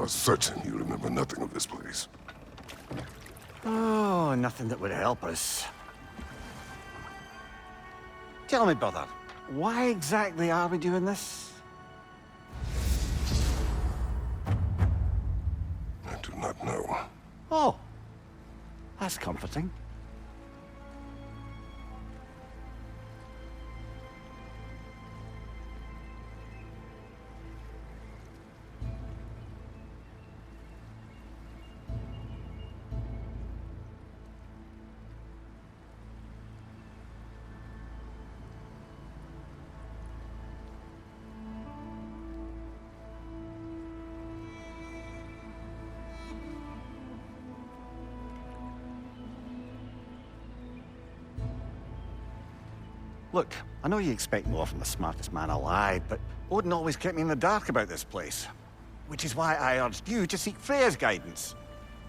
certain you remember nothing of this place. Oh, nothing that would help us. Tell me, brother, why exactly are we doing this? I do not know. Oh, that's comforting. Look, I know you expect more from the smartest man alive, but Odin always kept me in the dark about this place. Which is why I urged you to seek Freya's guidance.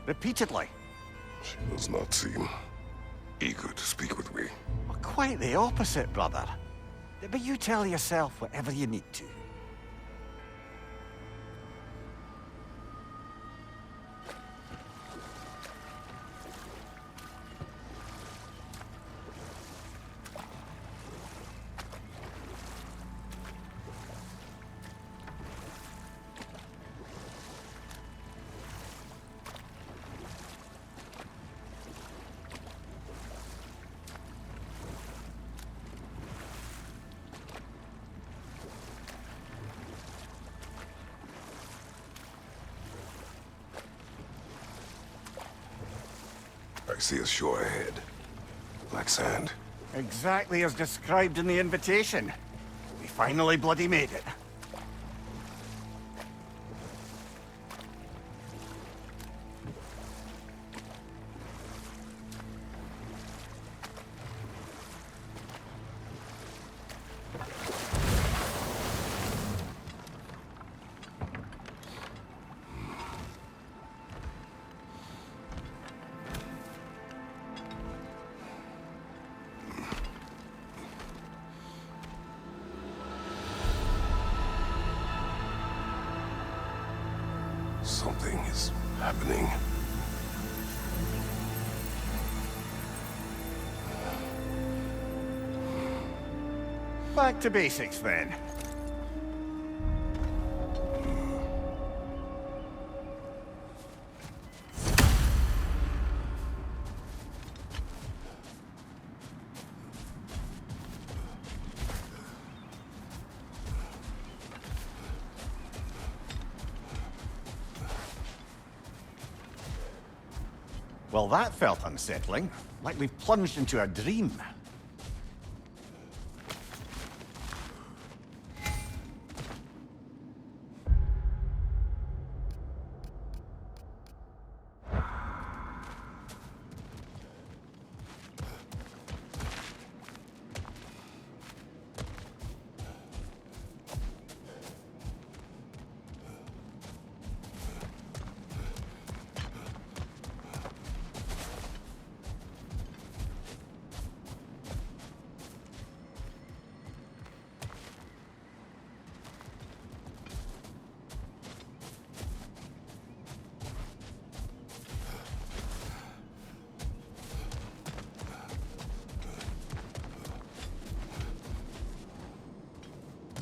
Repeatedly. She does not seem eager to speak with me. Well, quite the opposite, brother. But you tell yourself whatever you need to. I see a shore ahead. Black sand. Exactly as described in the invitation. We finally bloody made it. Something is happening. Back to basics, then. Well, that felt unsettling. Like we've plunged into a dream.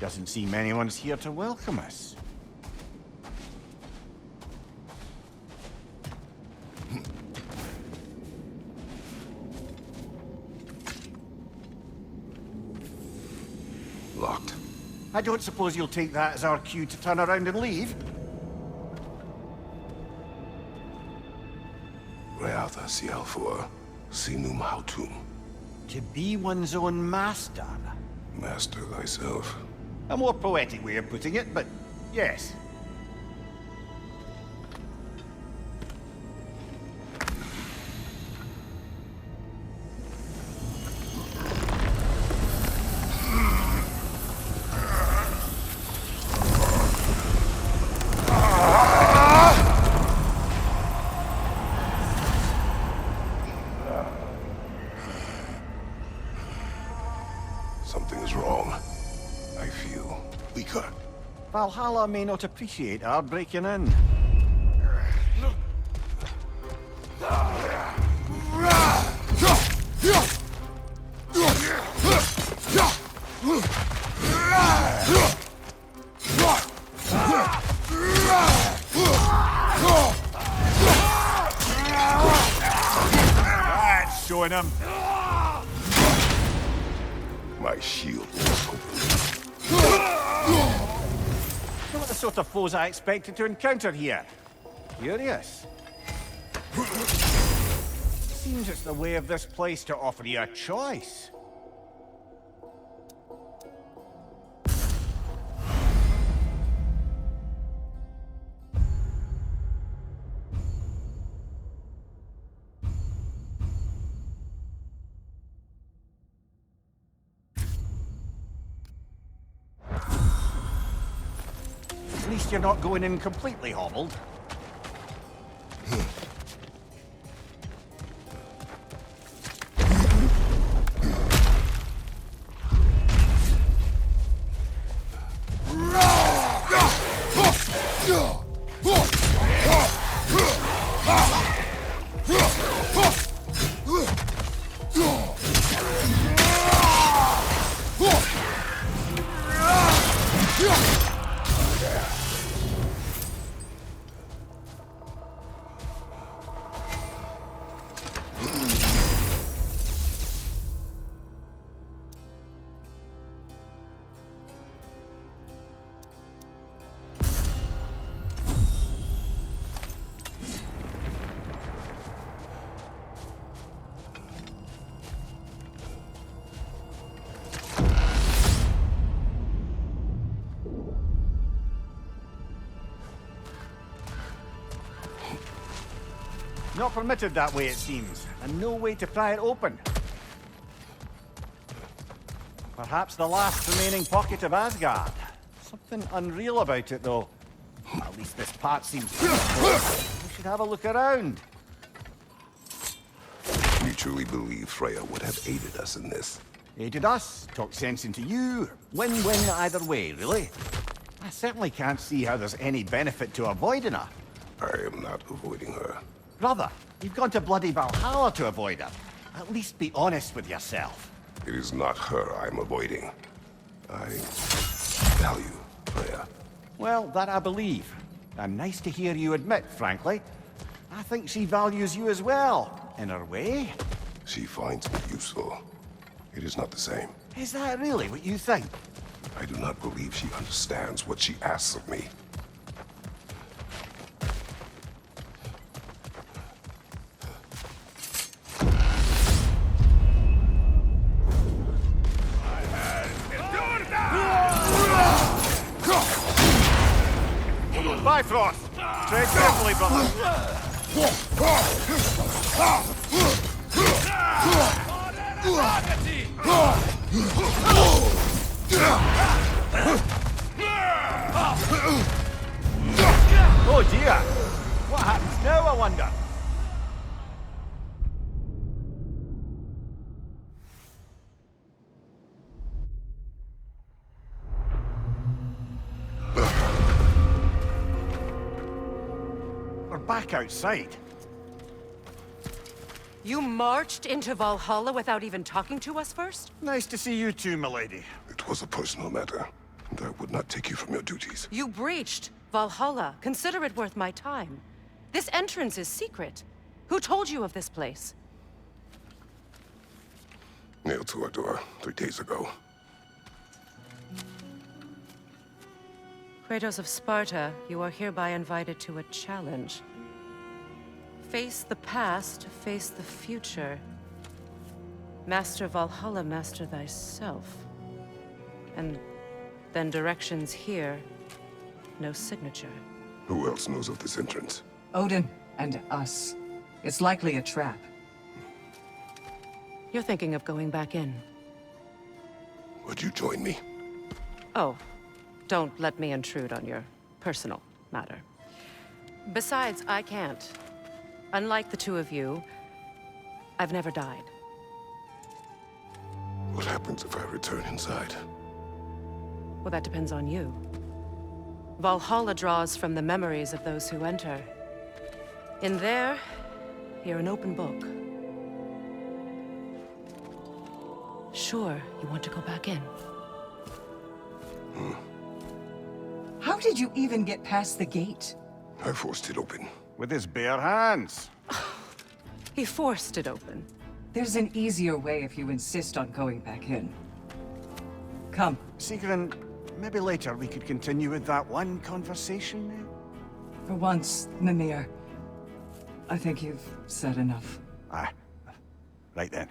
Doesn't seem anyone's here to welcome us. Locked. I don't suppose you'll take that as our cue to turn around and leave? Reatha Sialfur, Sinum Hautum. To be one's own master. Master thyself. A more poetic way of putting it, but yes. Something is wrong. I feel weaker. Valhalla may not appreciate our breaking in. showing him. My shield was open. Not the sort of foes I expected to encounter here. Curious. Seems it's the way of this place to offer you a choice. At least you're not going in completely hobbled. Not permitted that way, it seems, and no way to pry it open. Perhaps the last remaining pocket of Asgard. Something unreal about it, though. At least this part seems peaceful. We should have a look around. You truly believe Freya would have aided us in this? Aided us, talked sense into you. Win-win either way, really. I certainly can't see how there's any benefit to avoiding her. I am not avoiding her. Brother, you've gone to bloody Valhalla to avoid her. At least be honest with yourself. It is not her I'm avoiding. I value Freya. Well, that I believe. And nice to hear you admit, frankly. I think she values you as well, in her way. She finds me useful. It is not the same. Is that really what you think? I do not believe she understands what she asks of me. Bifrost! Tread carefully, brother. Oh dear! What happens now, I wonder? We're back outside. You marched into Valhalla without even talking to us first? Nice to see you too, milady. It was a personal matter, and I would not take you from your duties. You breached Valhalla. Consider it worth my time. This entrance is secret. Who told you of this place? Nailed to our door 3 days ago. Kratos of Sparta, you are hereby invited to a challenge. Face the past, face the future. Master Valhalla, master thyself. And then directions here, no signature. Who else knows of this entrance? Odin and us. It's likely a trap. You're thinking of going back in. Would you join me? Oh, don't let me intrude on your personal matter. Besides, I can't. Unlike the two of you, I've never died. What happens if I return inside? Well, that depends on you. Valhalla draws from the memories of those who enter. In there, you're an open book. Sure, you want to go back in. How did you even get past the gate? I forced it open. With his bare hands. He forced it open. There's an easier way if you insist on going back in. Come. Sigrun, maybe later we could continue with that one conversation, For once, Mimir. I think you've said enough. Aye. Right then.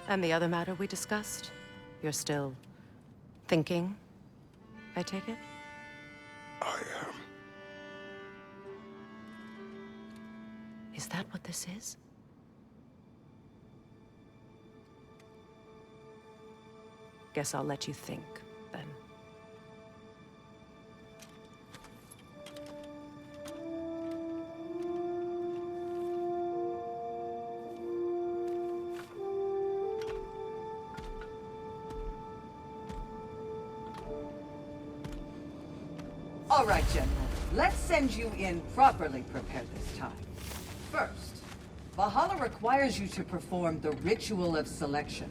And the other matter we discussed? You're still thinking, I take it? I am. Is that what this is? Guess I'll let you think, then. All right, General. Let's send you in properly prepared this time. First, Valhalla requires you to perform the Ritual of Selection.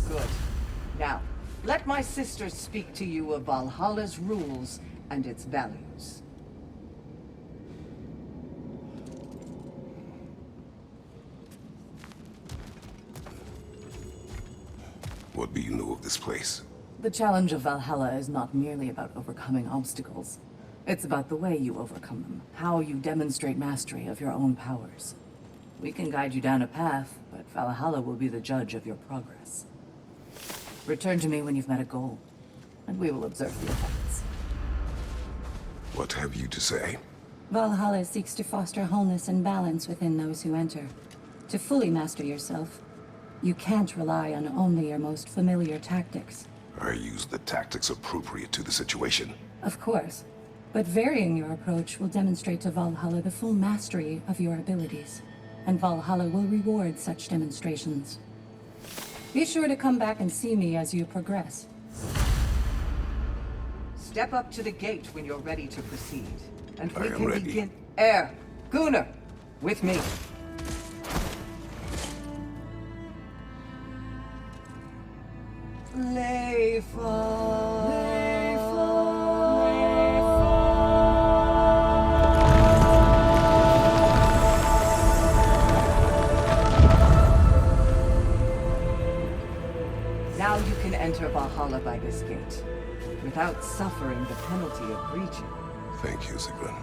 Good. Now, let my sister speak to you of Valhalla's rules and its values. What do you know of this place? The challenge of Valhalla is not merely about overcoming obstacles. It's about the way you overcome them, how you demonstrate mastery of your own powers. We can guide you down a path, but Valhalla will be the judge of your progress. Return to me when you've met a goal, and we will observe the effects. What have you to say? Valhalla seeks to foster wholeness and balance within those who enter. To fully master yourself, you can't rely on only your most familiar tactics. I use the tactics appropriate to the situation. Of course, but varying your approach will demonstrate to Valhalla the full mastery of your abilities, and Valhalla will reward such demonstrations. Be sure to come back and see me as you progress. Step up to the gate when you're ready to proceed. And I we am can ready. begin. Gunnar, with me. Now you can enter Valhalla by this gate, without suffering the penalty of breaching. Thank you, Sigrun.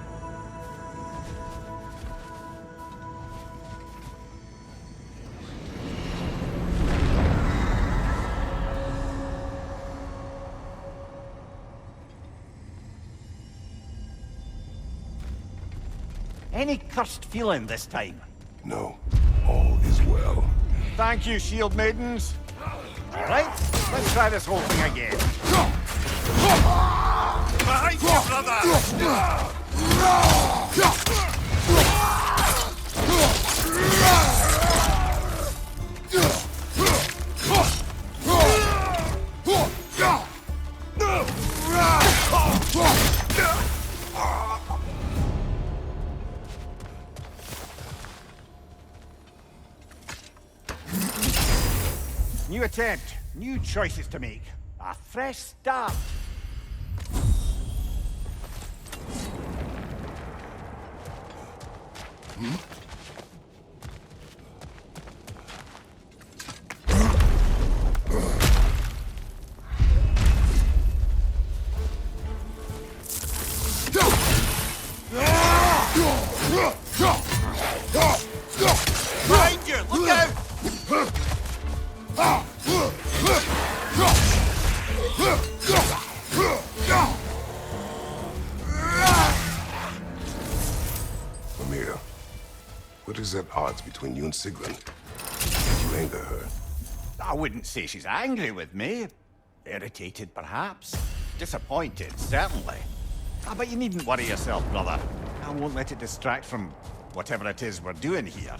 Any cursed feeling this time? No, all is well. Thank you, shield maidens. All right, let's try this whole thing again. Behind you, brother! New attempt, new choices to make. A fresh start. Behind you! Look out! Amir, between you and Sigrun. Did you anger her? I wouldn't say she's angry with me. Irritated, perhaps. Disappointed, certainly. But you needn't worry yourself, brother. I won't let it distract from whatever it is we're doing here.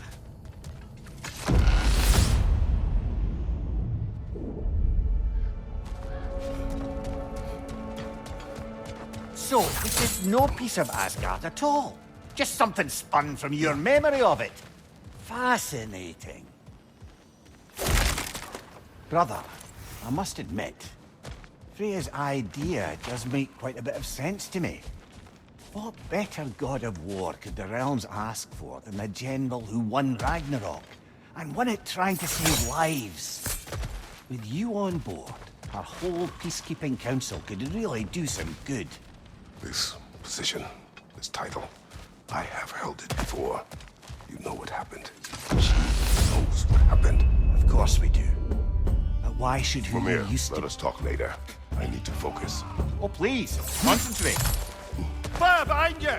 So, this is no piece of Asgard at all. Just something spun from your memory of it. Fascinating. Brother, I must admit, Freya's idea does make quite a bit of sense to me. What better god of war could the realms ask for than the general who won Ragnarok, and won it trying to save lives? With you on board, our whole peacekeeping council could really do some good. This position, this title, I have held it before. You know what happened. She knows what happened. Of course we do. But why should who Mimir, you used let to... us talk later. I need to focus. Oh, please, concentrate. Fire behind you!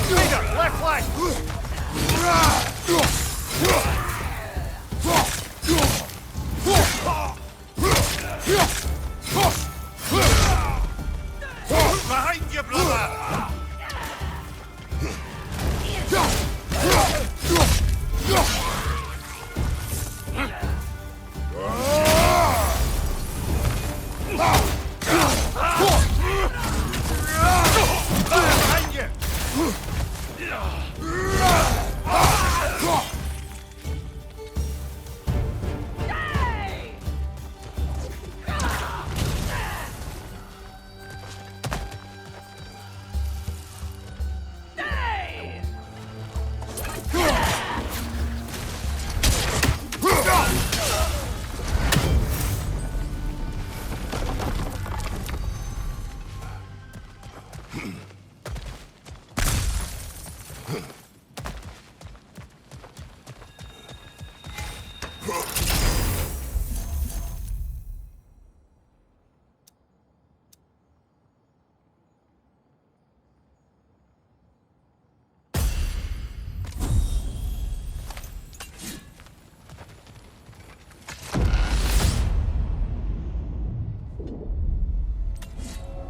Leader, left flank! Behind you, brother! Behind you!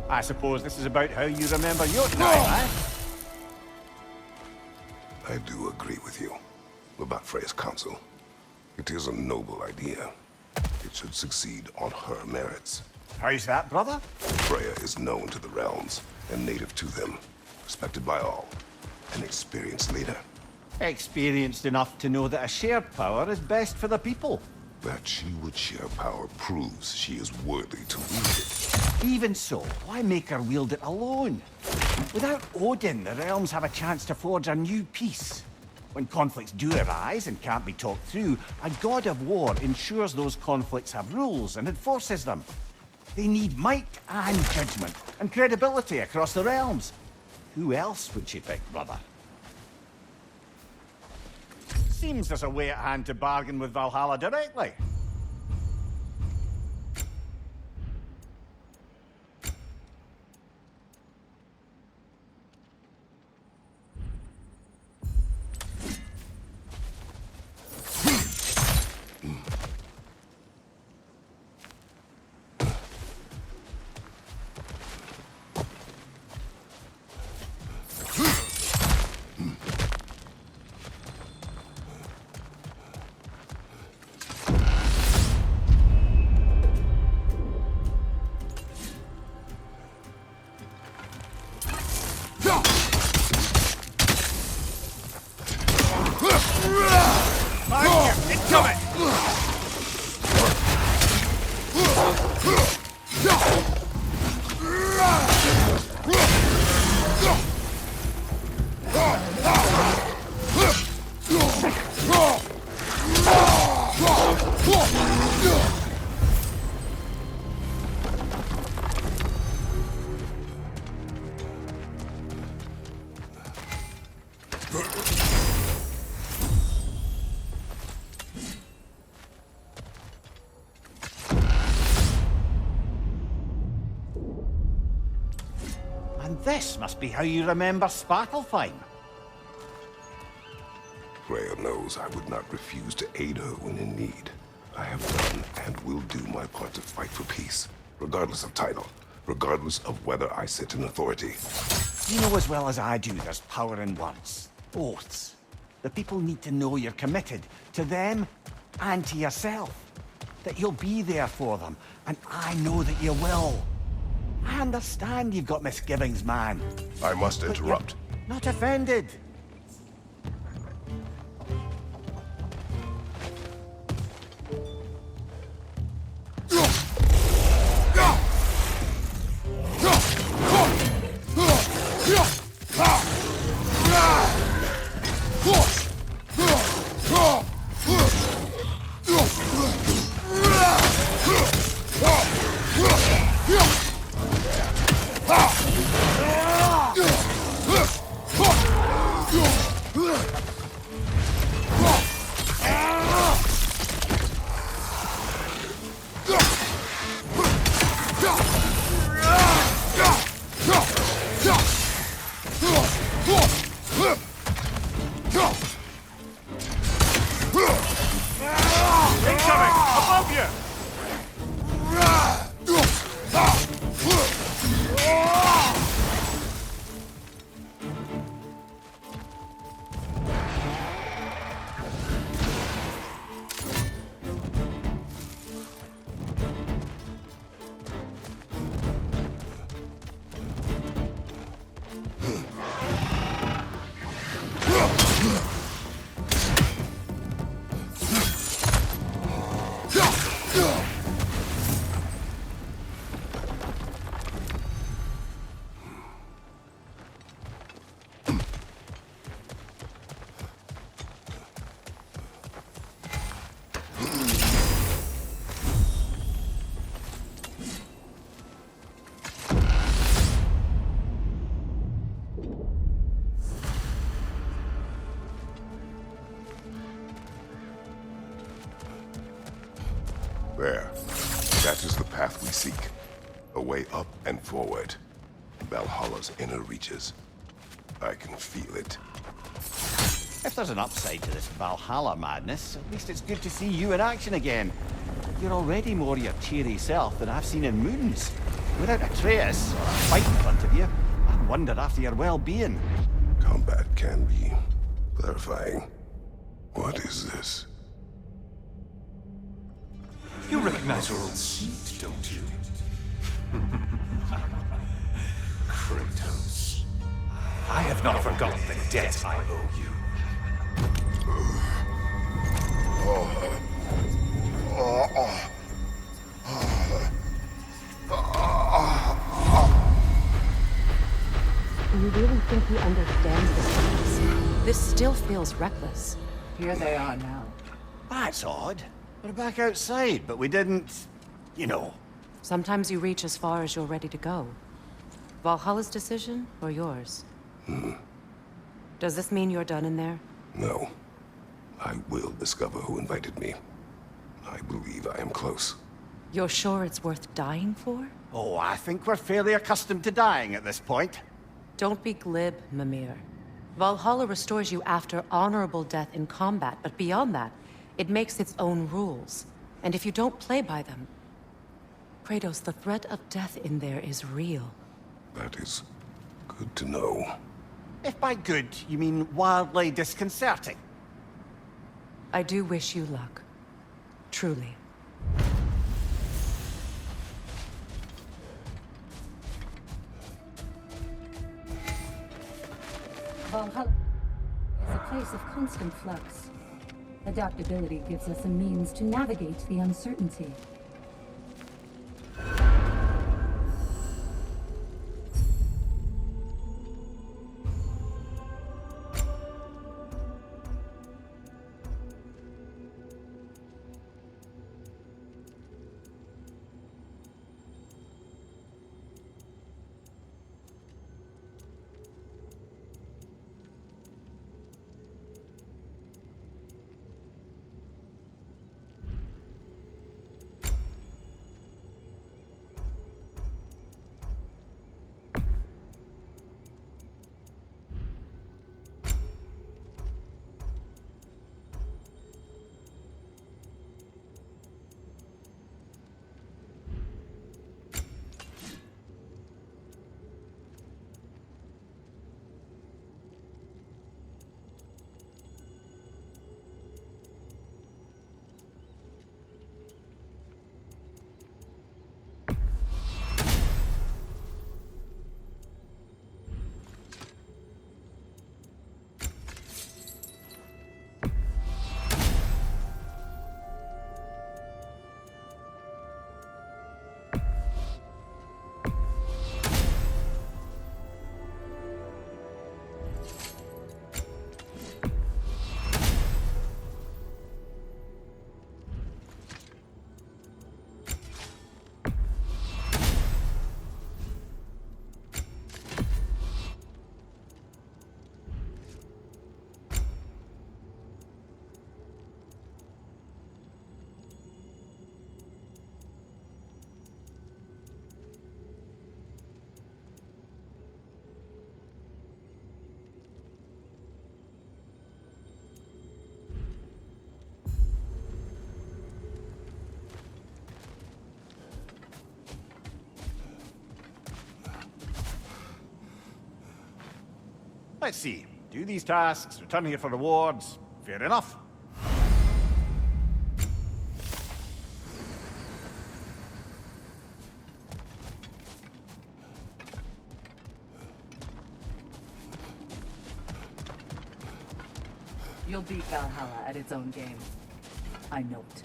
I suppose this is about how you remember your time, eh? I do agree with you about Freya's council. It is a noble idea. It should succeed on her merits. How's that, brother? Freya is known to the realms and native to them, respected by all, an experienced leader. Experienced enough to know that a shared power is best for the people. That she would share power proves she is worthy to wield it. Even so, why make her wield it alone? Without Odin, the realms have a chance to forge a new peace. When conflicts do arise and can't be talked through, a god of war ensures those conflicts have rules and enforces them. They need might and judgment and credibility across the realms. Who else would she pick, brother? Seems there's a way at hand to bargain with Valhalla directly. And this must be how you remember Sparklefine. Freya knows I would not refuse to aid her when in need. I have done and will do my part to fight for peace, regardless of title, regardless of whether I sit in authority. You know as well as I do there's power in words. Oaths. The people need to know you're committed to them and to yourself. That you'll be there for them, and I know that you will. I understand you've got misgivings, man. I must But interrupt. you're not offended. Incoming! Above you! There. That is the path we seek. A way up and forward. Valhalla's inner reaches. I can feel it. If there's an upside to this Valhalla madness, at least it's good to see you in action again. You're already more your cheery self than I've seen in moons. Without Atreus, or a fight in front of you, I wonder after your well-being. Combat can be clarifying. What is this? You recognize your old seat, don't you? Kratos. I have not forgotten the debt I owe you. Do you really think he understands this? This still feels reckless. Here they are now. That's odd. We're back outside, but we didn't... you know. Sometimes you reach as far as you're ready to go. Valhalla's decision, or yours? Does this mean you're done in there? No. I will discover who invited me. I believe I am close. You're sure it's worth dying for? Oh, I think we're fairly accustomed to dying at this point. Don't be glib, Mimir. Valhalla restores you after honorable death in combat, but beyond that, it makes its own rules. And if you don't play by them... Kratos, the threat of death in there is real. That is good to know. If by good, you mean wildly disconcerting. I do wish you luck. Truly. Valhalla is a place of constant flux. Adaptability gives us a means to navigate the uncertainty. Let's see. Do these tasks, return here for rewards. Fair enough. You'll beat Valhalla at its own game. I know it.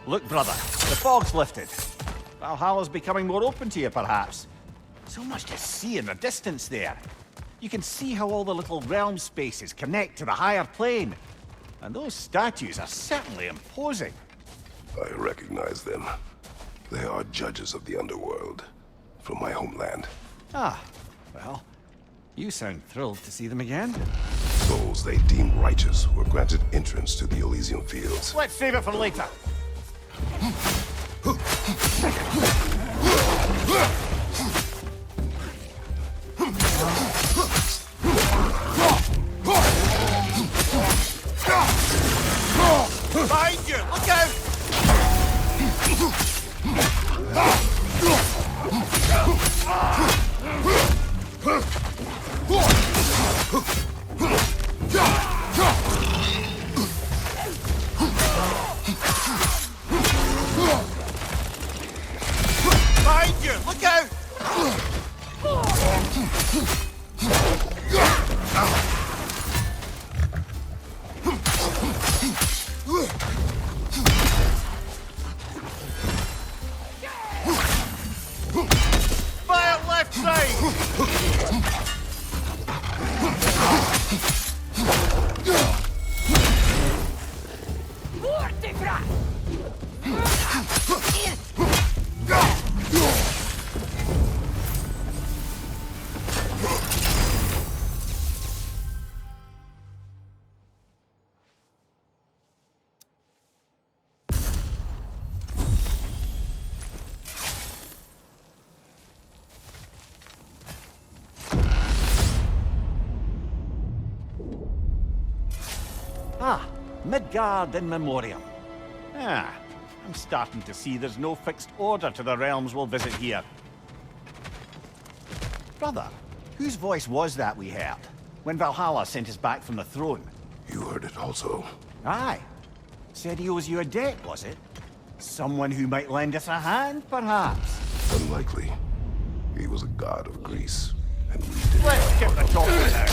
Look, brother, the fog's lifted. Valhalla's becoming more open to you, perhaps. So much to see in the distance there. You can see how all the little realm spaces connect to the higher plane. And those statues are certainly imposing. I recognize them. They are judges of the underworld, from my homeland. Ah, well, you sound thrilled to see them again. Souls they deemed righteous were granted entrance to the Elysium Fields. Let's save it for later. Behind you! Look out! Behind you! Look out! Fire left side! Ah, Midgard in Memoriam. Ah, I'm starting to see there's no fixed order to the realms we'll visit here. Brother, whose voice was that we heard when Valhalla sent us back from the throne? You heard it also. Aye. Said he owes you a debt, was it? Someone who might lend us a hand, perhaps? Unlikely. He was a god of Greece, and we did. Let's get the talking now.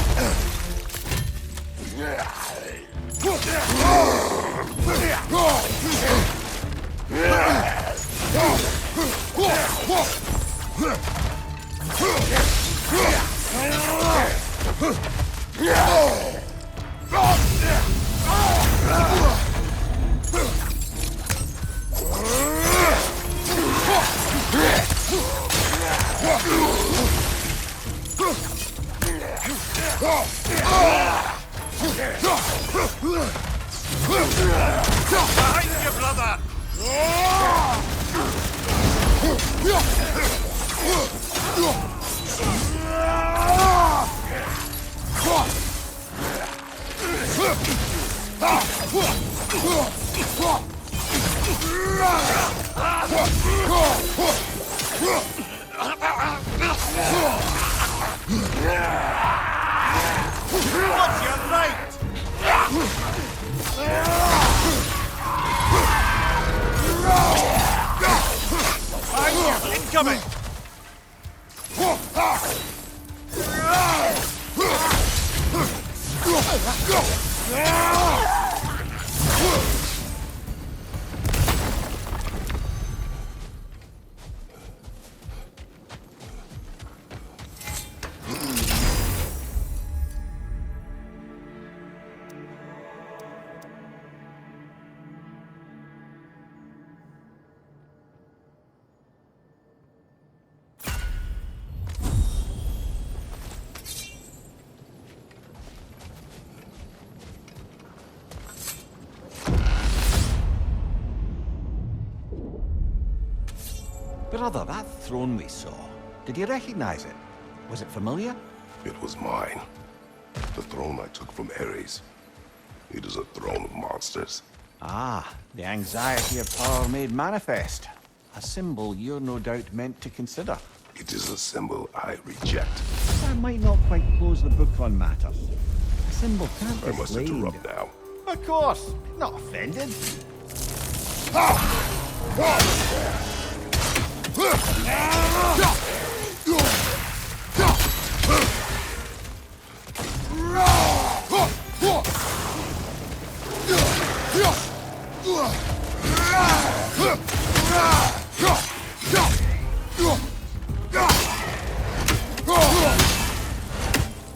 Behind you, brother! What's your right? Incoming! Brother, that throne we saw, did you recognize it? Was it familiar? It was mine. The throne I took from Ares. It is a throne of monsters. Ah, the anxiety of power made manifest. A symbol you're no doubt meant to consider. It is a symbol I reject. I might not quite close the book on matters. A symbol can't be I must blamed. interrupt now. Of course, not offended.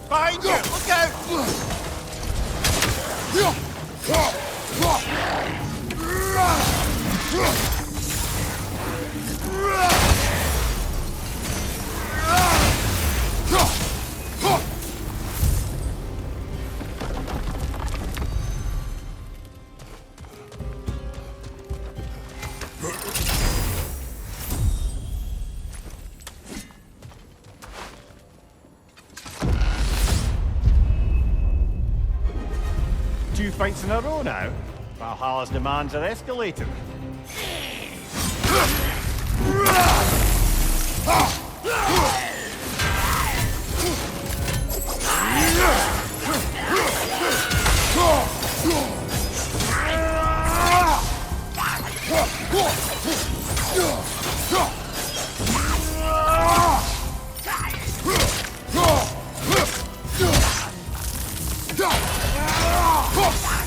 Behind you! Look out! Two fights in a row now. Valhalla's demands are escalating.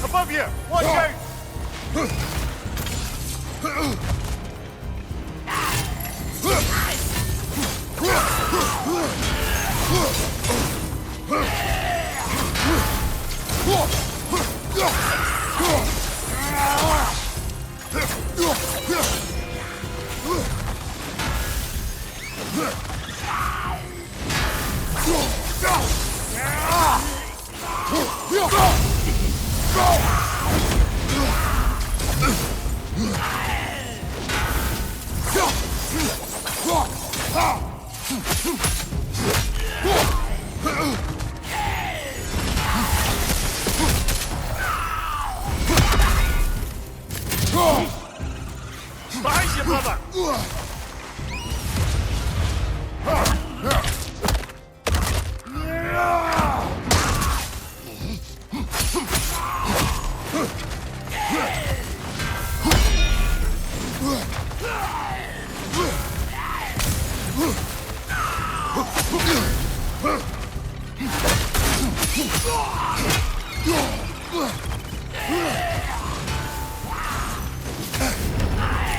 Above you! Watch out! Behind you, brother!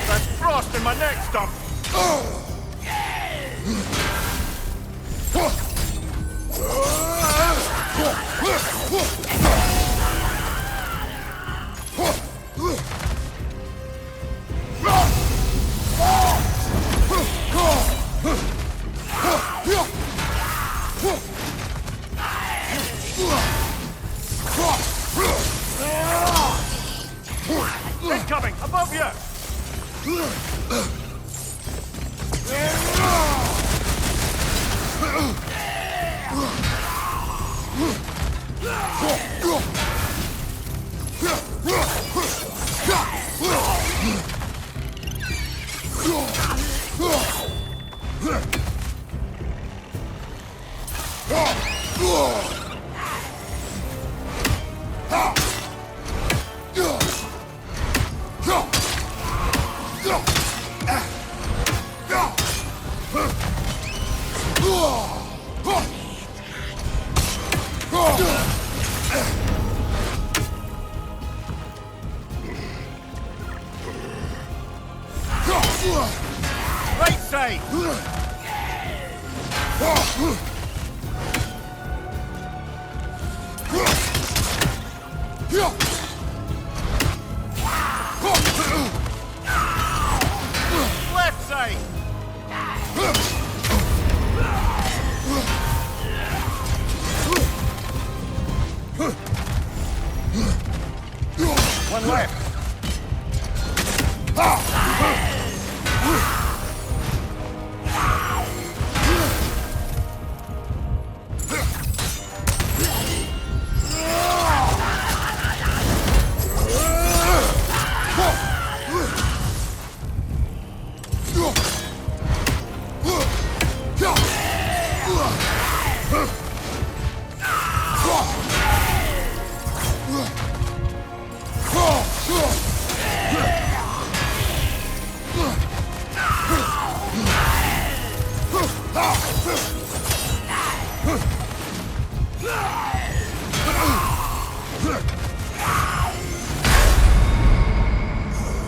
That's frost in my neck! Left side! One left.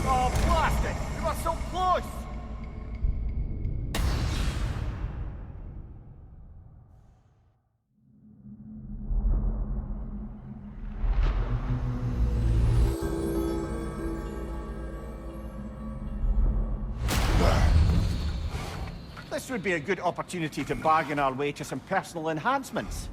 Oh, blast it! You are so close! This would be a good opportunity to bargain our way to some personal enhancements.